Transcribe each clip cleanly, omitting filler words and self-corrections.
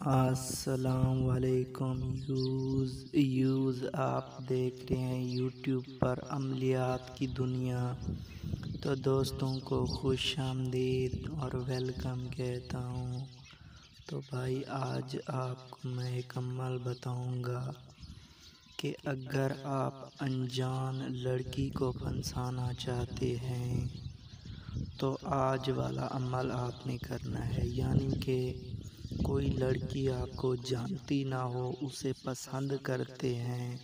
السلام علیکم یوز آپ دیکھ رہے ہیں یوٹیوب پر عملیات کی دنیا۔ تو دوستوں کو خوش آمدید اور ویلکم کہتا ہوں۔ تو بھائی آج آپ کو میں ایک عمل بتاؤں گا کہ اگر آپ انجان لڑکی کو پھنسانا چاہتے ہیں تو آج والا عمل آپ نے کرنا ہے، یعنی کہ کوئی لڑکی آپ کو جانتی نہ ہو، اسے پسند کرتے ہیں،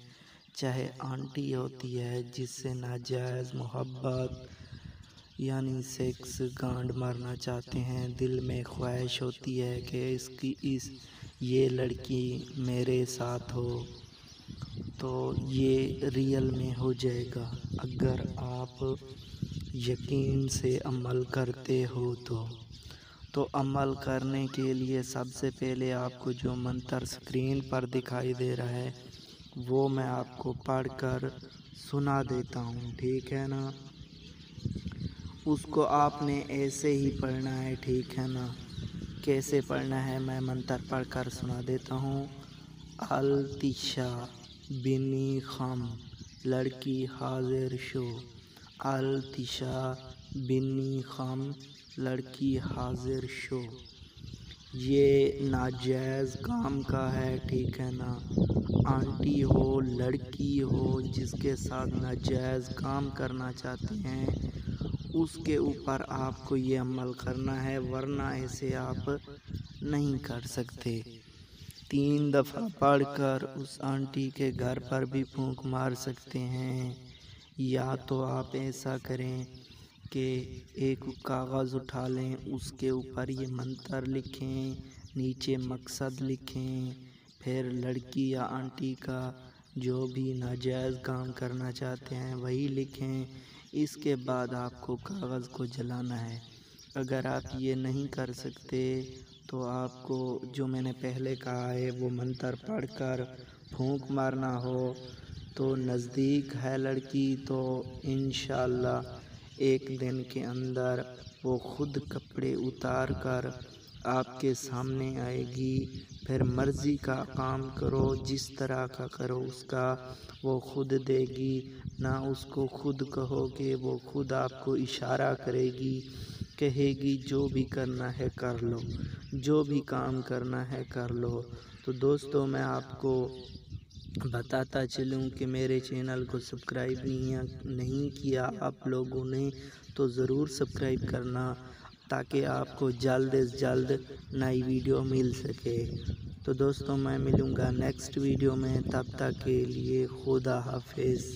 چاہے آنٹی ہوتی ہے جس سے ناجائز محبت یعنی سیکس گانڈ مارنا چاہتے ہیں، دل میں خواہش ہوتی ہے کہ یہ لڑکی میرے ساتھ ہو، تو یہ ریئل میں ہو جائے گا اگر آپ یقین سے عمل کرتے ہو تو عمل کرنے کے لیے سب سے پہلے آپ کو جو منتر اسکرین پر دکھائی دے رہا ہے وہ میں آپ کو پڑھ کر سنا دیتا ہوں، ٹھیک ہے نا؟ اس کو آپ نے ایسے ہی پڑھنا ہے، ٹھیک ہے نا؟ کیسے پڑھنا ہے میں منتر پڑھ کر سنا دیتا ہوں۔ التشا بنی خم لڑکی حاضر شو، التشا بنی خم لڑکی حاضر شو۔ یہ ناجائز کام کا ہے، ٹھیک ہے نا؟ آنٹی ہو، لڑکی ہو جس کے ساتھ ناجائز کام کرنا چاہتے ہیں، اس کے اوپر آپ کو یہ عمل کرنا ہے، ورنہ ایسے آپ نہیں کر سکتے۔ 3 دفعہ پڑھ کر اس آنٹی کے گھر پر بھی پھونک مار سکتے ہیں، یا تو آپ ایسا کریں کہ ایک کاغذ اٹھا لیں، اس کے اوپر یہ منتر لکھیں، نیچے مقصد لکھیں، پھر لڑکی یا آنٹی کا جو بھی ناجائز کام کرنا چاہتے ہیں وہی لکھیں۔ اس کے بعد آپ کو کاغذ کو جلانا ہے۔ اگر آپ یہ نہیں کر سکتے تو آپ کو جو میں نے پہلے کہا ہے وہ منتر پڑھ کر پھونک مارنا ہو، تو نزدیک ہے لڑکی تو انشاءاللہ 1 دن کے اندر وہ خود کپڑے اتار کر آپ کے سامنے آئے گی، پھر مرضی کا کام کرو، جس طرح کا کرو اس کا وہ خود دے گی، نہ اس کو خود کہو گے، وہ خود آپ کو اشارہ کرے گی، کہے گی جو بھی کرنا ہے کر لو، جو بھی کام کرنا ہے کر لو۔ تو دوستو میں آپ کو بتاتا چلوں کہ میرے چینل کو سبسکرائب نہیں کیا آپ لوگوں نے تو ضرور سبسکرائب کرنا، تاکہ آپ کو جلد از جلد نئی ویڈیو مل سکے۔ تو دوستو میں ملوں گا نیکسٹ ویڈیو میں، تب تک کے لیے خدا حافظ۔